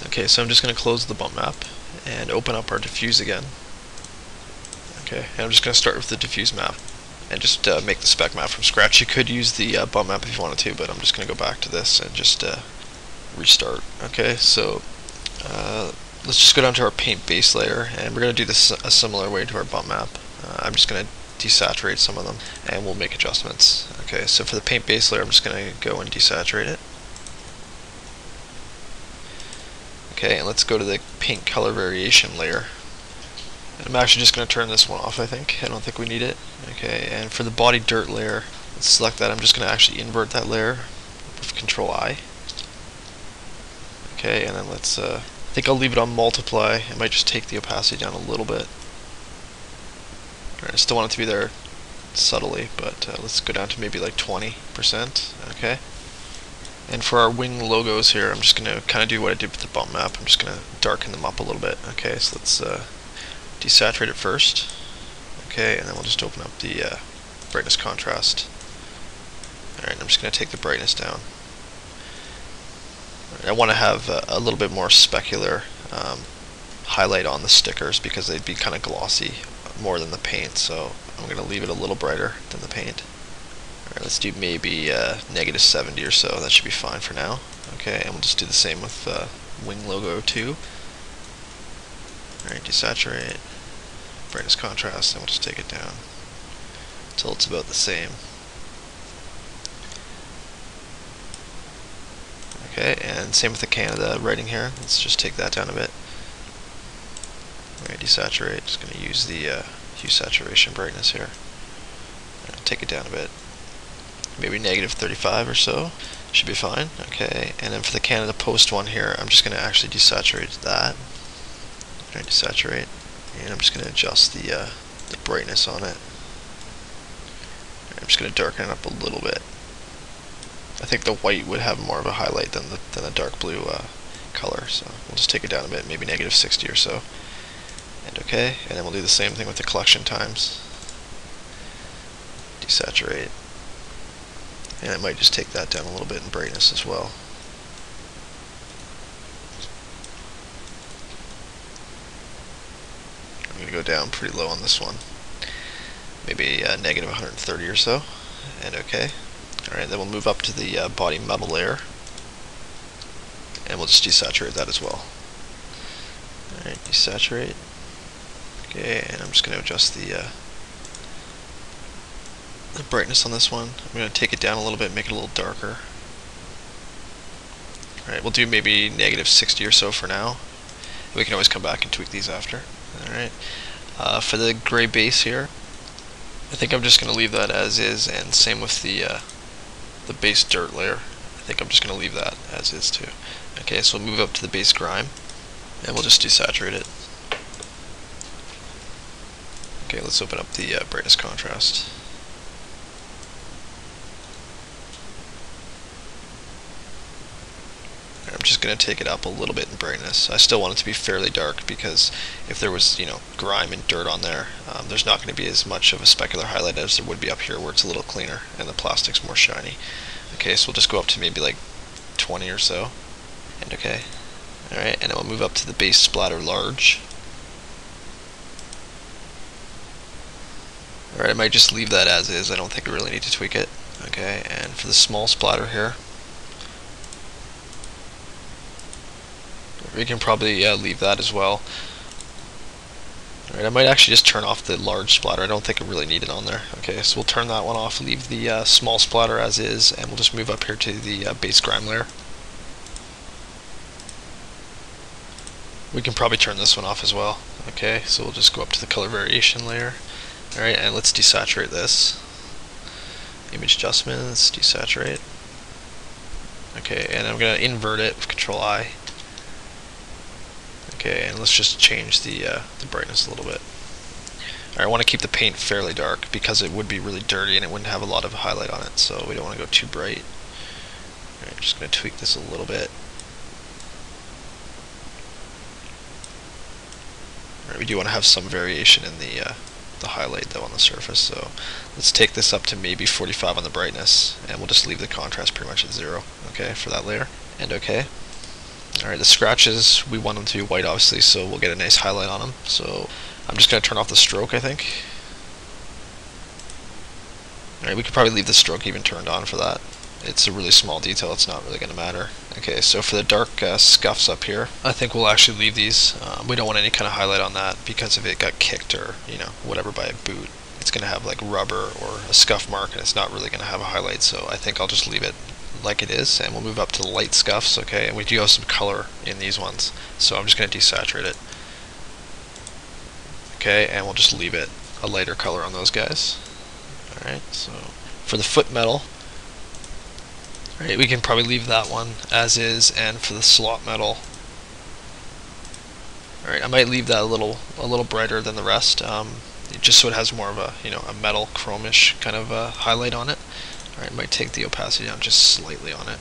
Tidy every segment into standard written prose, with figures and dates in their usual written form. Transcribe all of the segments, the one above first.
Okay, so I'm just going to close the bump map and open up our diffuse again. Okay, and I'm just going to start with the diffuse map and just make the spec map from scratch. You could use the bump map if you wanted to, but I'm just going to go back to this and just restart. Okay, so let's just go down to our paint base layer, and we're going to do this a similar way to our bump map. I'm just going to desaturate some of them, and we'll make adjustments. Okay, so for the paint base layer, I'm just going to go and desaturate it. Okay, and let's go to the paint color variation layer. And I'm actually just going to turn this one off, I think. I don't think we need it. Okay, and for the body dirt layer, let's select that. I'm just going to actually invert that layer with Control I. Okay, and then let's, I think I'll leave it on multiply. I might just take the opacity down a little bit. I still want it to be there subtly, but let's go down to maybe like 20%. Okay. And for our wing logos here, I'm just going to kind of do what I did with the bump map. I'm just going to darken them up a little bit. Okay, so let's desaturate it first. Okay, and then we'll just open up the brightness contrast. Alright, I'm just going to take the brightness down. I want to have a little bit more specular highlight on the stickers because they'd be kind of glossy more than the paint, so I'm going to leave it a little brighter than the paint. Alright, let's do maybe -70 or so. That should be fine for now. Okay, and we'll just do the same with wing logo 2. Alright, desaturate, brightness contrast, and we'll just take it down until it's about the same. Okay, and same with the Canada writing here. Let's just take that down a bit. Alright, desaturate. Just going to use the hue saturation brightness here. Take it down a bit. Maybe -35 or so. Should be fine. Okay, and then for the Canada Post one here, I'm just going to actually desaturate that. Alright, desaturate. And I'm just going to adjust the brightness on it. I'm just going to darken it up a little bit. I think the white would have more of a highlight than the dark blue color, so we'll just take it down a bit, maybe -60 or so. And okay, and then we'll do the same thing with the collection times. Desaturate. And I might just take that down a little bit in brightness as well. I'm going to go down pretty low on this one. Maybe -130 or so. And okay. Alright, then we'll move up to the body metal layer. And we'll just desaturate that as well. Alright, desaturate. Okay, and I'm just going to adjust the brightness on this one. I'm going to take it down a little bit, make it a little darker. Alright, we'll do maybe -60 or so for now. We can always come back and tweak these after. Alright, for the gray base here, I think I'm just going to leave that as is, and same with the base dirt layer. I think I'm just going to leave that as is too. Okay, so we'll move up to the base grime, and we'll just desaturate it. Okay, let's open up the brightness contrast. I'm just going to take it up a little bit in brightness. I still want it to be fairly dark because if there was, grime and dirt on there, there's not going to be as much of a specular highlight as there would be up here where it's a little cleaner and the plastic's more shiny. Okay, so we'll just go up to maybe like 20 or so. And okay. Alright, and then we'll move up to the base splatter large. Alright, I might just leave that as is. I don't think we really need to tweak it. Okay, and for the small splatter here, we can probably leave that as well. Alright, I might actually just turn off the large splatter. I don't think I really need it on there. Okay, so we'll turn that one off, leave the small splatter as is, and we'll just move up here to the base grime layer. We can probably turn this one off as well. Okay, so we'll just go up to the color variation layer. Alright, and let's desaturate this. Image adjustments, desaturate. Okay, and I'm going to invert it with Control I. Okay, and let's just change the brightness a little bit. I want to keep the paint fairly dark because it would be really dirty and it wouldn't have a lot of highlight on it, so we don't want to go too bright. Alright, just going to tweak this a little bit. Alright, we do want to have some variation in the highlight though on the surface, so let's take this up to maybe 45 on the brightness, and we'll just leave the contrast pretty much at 0, okay, for that layer. And okay. Alright, the scratches, we want them to be white obviously, so we'll get a nice highlight on them. So I'm just going to turn off the stroke, I think. Alright, we could probably leave the stroke even turned on for that. It's a really small detail, it's not really going to matter. Okay, so for the dark scuffs up here, I think we'll actually leave these. We don't want any kind of highlight on that, because if it got kicked or, you know, whatever by a boot, it's going to have like rubber or a scuff mark, and it's not really going to have a highlight, so I think I'll just leave it like it is, and we'll move up to the light scuffs. Okay, and we do have some color in these ones, so I'm just going to desaturate it. Okay, and we'll just leave it a lighter color on those guys. Alright, so for the foot metal, right, we can probably leave that one as is, and for the slot metal, alright, I might leave that a little brighter than the rest, just so it has more of a, you know, a metal chromish kind of highlight on it. Alright, I might take the opacity down just slightly on it.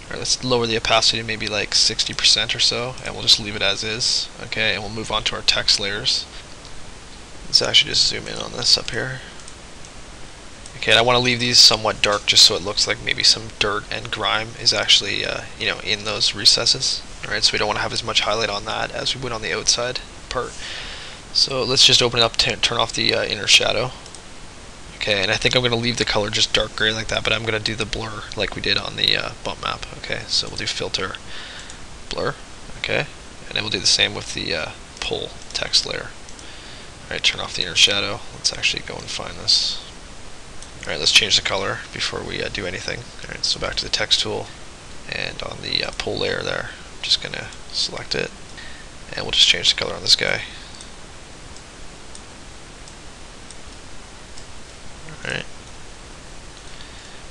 Alright, let's lower the opacity to maybe like 60% or so, and we'll just leave it as is. Okay, and we'll move on to our text layers. Let's actually just zoom in on this up here. Okay, and I want to leave these somewhat dark just so it looks like maybe some dirt and grime is actually, you know, in those recesses. Alright, so we don't want to have as much highlight on that as we would on the outside part. So let's just open it up, turn off the inner shadow. Okay, and I think I'm going to leave the color just dark gray like that, but I'm going to do the blur like we did on the bump map. Okay, so we'll do filter, blur, okay, and then we'll do the same with the pull text layer. Alright, turn off the inner shadow. Let's actually go and find this. Alright, let's change the color before we do anything. Alright, so back to the text tool, and on the pull layer there, I'm just going to select it, and we'll just change the color on this guy. Alright,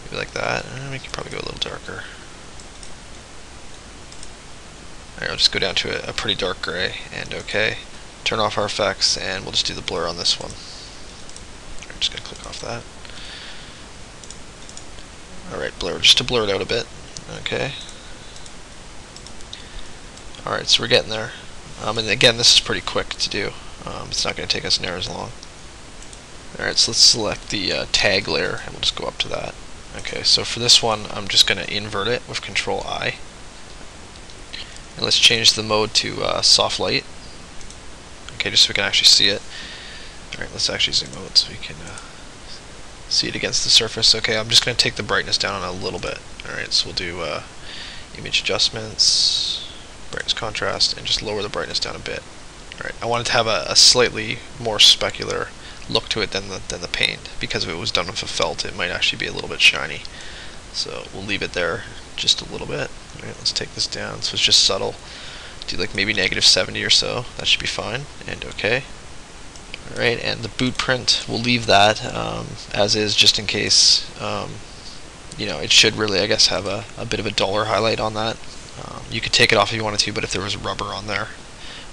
maybe like that, and we can probably go a little darker. Alright, I'll just go down to a pretty dark gray, and okay. Turn off our effects, and we'll just do the blur on this one. I'm just going to click off that. Alright, blur, just to blur it out a bit. Okay. Alright, so we're getting there. And again, this is pretty quick to do. It's not going to take us near as long. Alright, so let's select the tag layer, and we'll just go up to that. Okay, so for this one, I'm just going to invert it with Control I. And let's change the mode to soft light. Okay, just so we can actually see it. Alright, let's actually zoom out so we can see it against the surface. Okay, I'm just going to take the brightness down a little bit. Alright, so we'll do image adjustments, brightness contrast, and just lower the brightness down a bit. Alright, I want it to have a slightly more specular look to it than the paint, because if it was done with a felt, it might actually be a little bit shiny. So we'll leave it there just a little bit. Alright, let's take this down so it's just subtle. Do like maybe -70 or so. That should be fine. And okay. Alright, and the boot print, we'll leave that as is, just in case. You know, it should really, I guess, have a bit of a duller highlight on that. You could take it off if you wanted to, but if there was rubber on there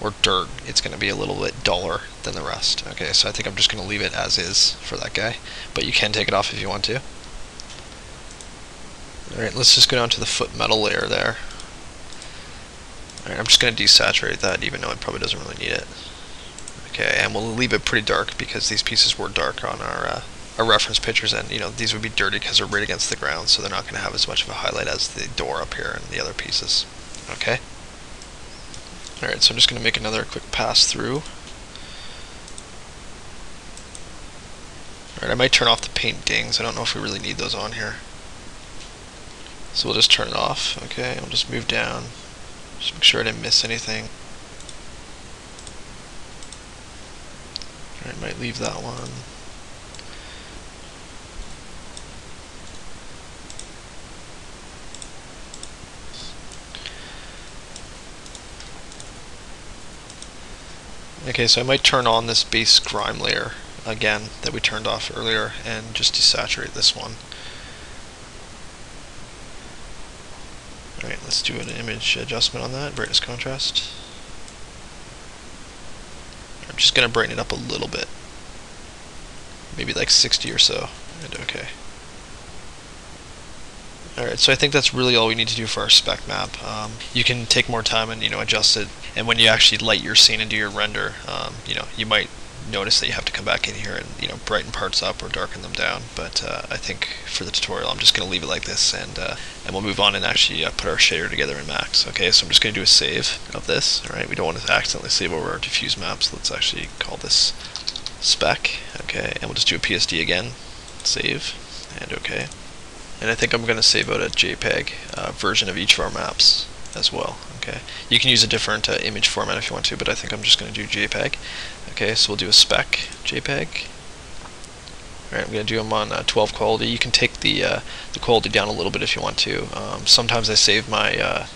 or dirt, it's going to be a little bit duller than the rest. Okay, so I think I'm just going to leave it as is for that guy, but you can take it off if you want to. Alright, let's just go down to the foot metal layer there. Alright, I'm just going to desaturate that, even though it probably doesn't really need it. Okay, and we'll leave it pretty dark because these pieces were dark on our reference pictures, and you know, these would be dirty because they're right against the ground, so they're not going to have as much of a highlight as the door up here and the other pieces. Okay. Alright, so I'm just going to make another quick pass through. Alright, I might turn off the paint dings. I don't know if we really need those on here. So we'll just turn it off. Okay, I'll just move down. Just make sure I didn't miss anything. Alright, might leave that one. Okay, so I might turn on this base grime layer again that we turned off earlier and just desaturate this one. Alright, let's do an image adjustment on that, brightness contrast. I'm just going to brighten it up a little bit, maybe like 60 or so, and okay. Alright, so I think that's really all we need to do for our spec map. You can take more time and, you know, adjust it, and when you actually light your scene and do your render, you know, you might notice that you have to come back in here and brighten parts up or darken them down. But I think for the tutorial I'm just going to leave it like this, and we'll move on and actually put our shader together in Max. Okay, so I'm just going to do a save of this. Alright, we don't want to accidentally save over our diffuse maps. Let's actually call this spec. Okay, and we'll just do a PSD again, save, and okay. And I think I'm going to save out a JPEG version of each of our maps as well. Okay, you can use a different image format if you want to, but I think I'm just going to do JPEG. Okay, so we'll do a spec JPEG. Alright, I'm going to do them on 12 quality. You can take the quality down a little bit if you want to. Sometimes I save my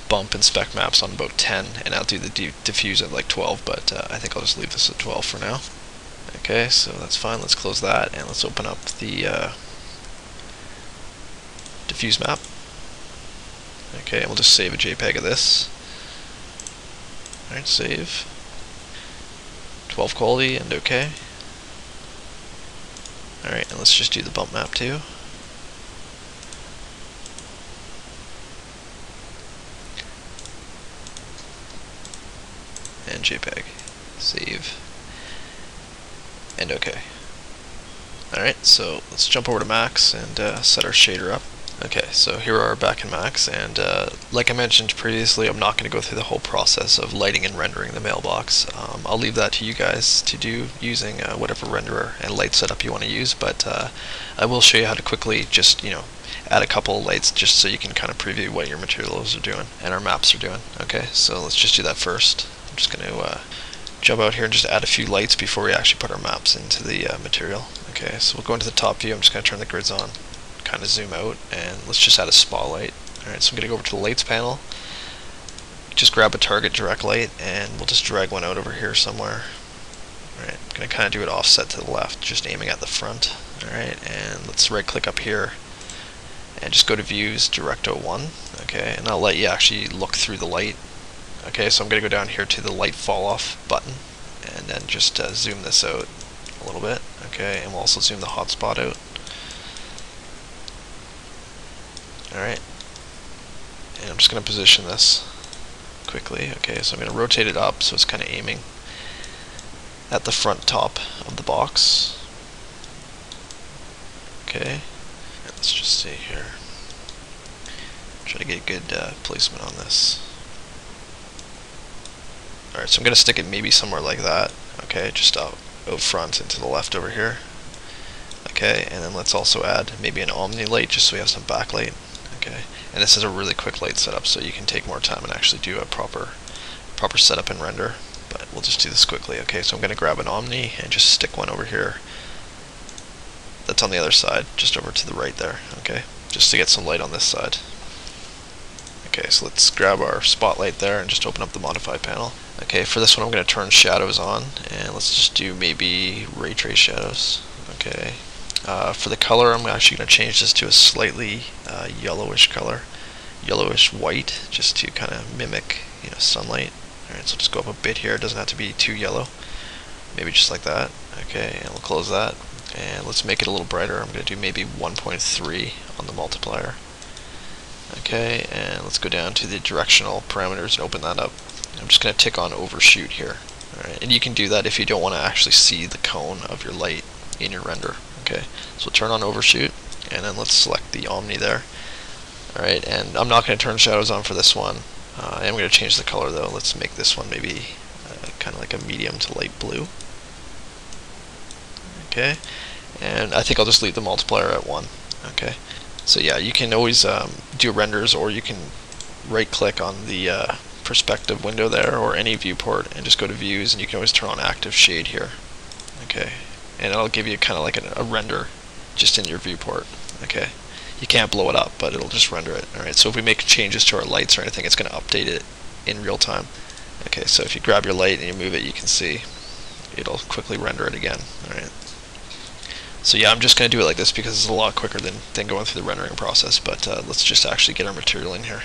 bump and spec maps on about 10, and I'll do the diffuse at like 12, but I think I'll just leave this at 12 for now. Okay, so that's fine. Let's close that, and let's open up the diffuse map. Okay, and we'll just save a JPEG of this. Alright, save. 12 quality, and okay. Alright, and let's just do the bump map too. And JPEG. Save. And okay. Alright, so let's jump over to Max and set our shader up. Okay, so here we are back in Max, and like I mentioned previously, I'm not going to go through the whole process of lighting and rendering the mailbox. I'll leave that to you guys to do using whatever renderer and light setup you want to use, but I will show you how to quickly just, add a couple of lights just so you can kind of preview what your materials are doing and our maps are doing. Okay, so let's just do that first. I'm just going to jump out here and just add a few lights before we actually put our maps into the material. Okay, so we'll go into the top view. I'm just going to turn the grids on, kind of zoom out, and let's just add a spotlight. Alright, so I'm going to go over to the lights panel, just grab a target direct light, and we'll just drag one out over here somewhere. Alright, I'm going to kind of do it offset to the left, just aiming at the front. Alright, and let's right click up here and just go to views, directo 1. Okay, and I'll let you actually look through the light. Okay, so I'm going to go down here to the light fall off button, and then just zoom this out a little bit. Okay, and we'll also zoom the hotspot out. Alright, and I'm just going to position this quickly. Okay, so I'm going to rotate it up so it's kind of aiming at the front top of the box. Okay, and let's just see here. Try to get a good placement on this. Alright, so I'm going to stick it maybe somewhere like that. Okay, just out front and to the left over here. Okay, and then let's also add maybe an omni light just so we have some backlight. Okay, and this is a really quick light setup, so you can take more time and actually do a proper setup and render, but we'll just do this quickly. Okay, so I'm going to grab an omni and just stick one over here that's on the other side, just over to the right there. Okay, just to get some light on this side. Okay, so let's grab our spotlight there and just open up the modify panel. Okay, for this one I'm going to turn shadows on, and let's just do maybe ray trace shadows. Okay, for the color I'm actually going to change this to a slightly yellowish color, yellowish white, just to kind of mimic sunlight. Alright, so just go up a bit here. It doesn't have to be too yellow, maybe just like that. Okay, and we'll close that, and let's make it a little brighter. I'm going to do maybe 1.3 on the multiplier. Okay, and let's go down to the directional parameters and open that up. I'm just going to tick on overshoot here. Alright, and you can do that if you don't want to actually see the cone of your light in your render. Okay, so we'll turn on overshoot, and then let's select the omni there. Alright, and I'm not going to turn shadows on for this one. I am going to change the color though. Let's make this one maybe kind of like a medium to light blue. Okay, and I think I'll just leave the multiplier at 1. Okay, so yeah, you can always do renders, or you can right click on the perspective window there, or any viewport, and just go to views, and you can always turn on active shade here. Okay, and it'll give you kind of like a render just in your viewport. Okay, you can't blow it up, but it'll just render it. Alright, so if we make changes to our lights or anything, it's going to update it in real time. Okay, so if you grab your light and you move it, you can see it'll quickly render it again. Alright, so yeah, I'm just going to do it like this because it's a lot quicker than going through the rendering process, but let's just actually get our material in here.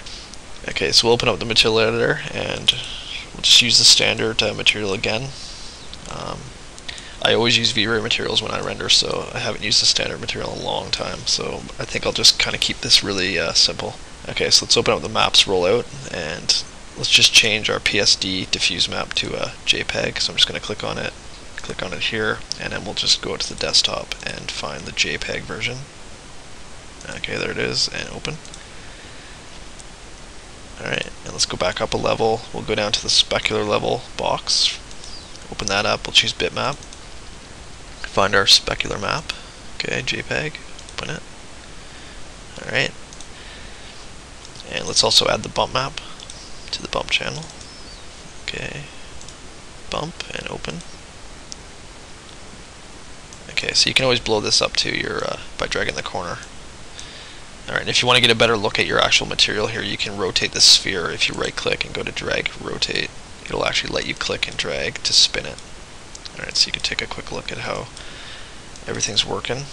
Okay, so we'll open up the material editor, and we'll just use the standard material again. I always use V-Ray materials when I render, so I haven't used the standard material in a long time, so I think I'll just kind of keep this really simple. Okay, so let's open up the maps rollout, and let's just change our PSD diffuse map to a JPEG. So I'm just going to click on it, click on it here, and then we'll just go to the desktop and find the JPEG version. Okay, there it is, and open. Alright, and let's go back up a level. We'll go down to the specular level box, open that up, we'll choose bitmap, find our specular map. Okay, JPEG, open it. Alright, and let's also add the bump map to the bump channel. Okay, bump and open. Okay, so you can always blow this up to your by dragging the corner. Alright, and if you want to get a better look at your actual material here, you can rotate the sphere. If you right click and go to drag rotate, it'll actually let you click and drag to spin it. Alright, so you can take a quick look at how everything's working.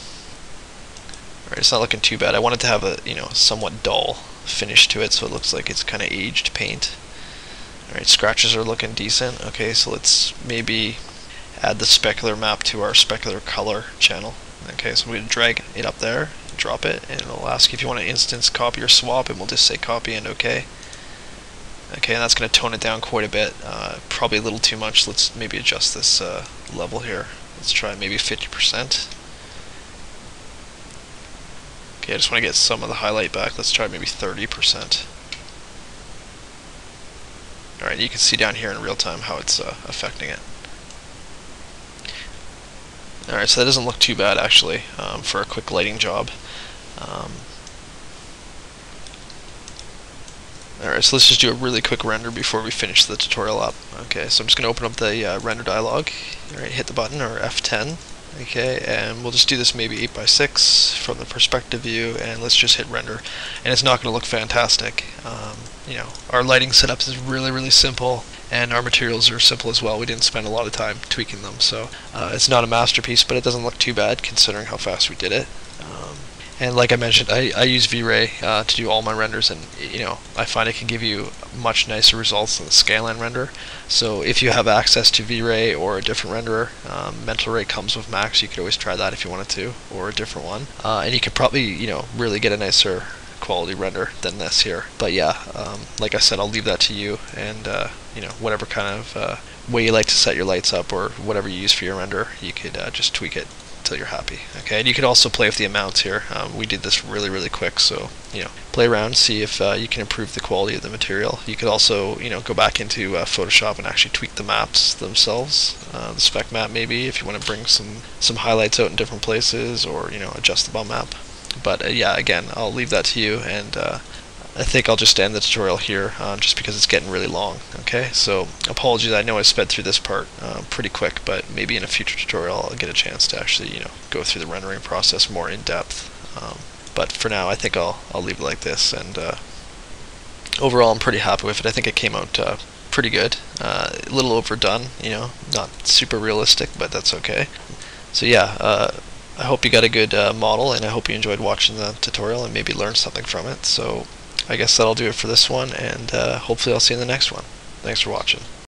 Alright, it's not looking too bad. I wanted to have a somewhat dull finish to it, so it looks like it's kind of aged paint. Alright, scratches are looking decent. Okay, so let's maybe add the specular map to our specular color channel. Okay, so we're going to drag it up there, drop it, and it'll ask if you want to instance copy or swap, and we'll just say copy and OK. Okay, and that's going to tone it down quite a bit, probably a little too much. Let's maybe adjust this level here. Let's try maybe 50%. Okay, I just want to get some of the highlight back. Let's try maybe 30%. Alright, you can see down here in real time how it's affecting it. Alright, so that doesn't look too bad actually for a quick lighting job. Alright, so let's just do a really quick render before we finish the tutorial up. Okay, so I'm just going to open up the render dialog. Alright, hit the button, or F10. Okay, and we'll just do this maybe 8x6 from the perspective view, and let's just hit render. And it's not going to look fantastic. Our lighting setup is really simple, and our materials are simple as well. We didn't spend a lot of time tweaking them, so it's not a masterpiece, but it doesn't look too bad considering how fast we did it. And like I mentioned, I use V-Ray to do all my renders, and I find it can give you much nicer results than the Skyline render. So if you have access to V-Ray or a different renderer, Mental Ray comes with Max. You could always try that if you wanted to, or a different one, and you could probably really get a nicer quality render than this here. But yeah, like I said, I'll leave that to you, and whatever kind of way you like to set your lights up, or whatever you use for your render, you could just tweak it until you're happy. Okay, and you could also play with the amounts here. We did this really quick, so play around, see if you can improve the quality of the material. You could also go back into Photoshop and actually tweak the maps themselves, the spec map maybe, if you want to bring some highlights out in different places, or adjust the bump map. But yeah, again, I'll leave that to you, and I think I'll just end the tutorial here, just because it's getting really long. Okay, so apologies, I know I sped through this part pretty quick, but maybe in a future tutorial I'll get a chance to actually go through the rendering process more in depth. But for now, I think I'll leave it like this, and overall I'm pretty happy with it. I think it came out pretty good. A little overdone, not super realistic, but that's okay. So yeah, I hope you got a good model, and I hope you enjoyed watching the tutorial and maybe learned something from it. So I guess that'll do it for this one, and hopefully I'll see you in the next one. Thanks for watching.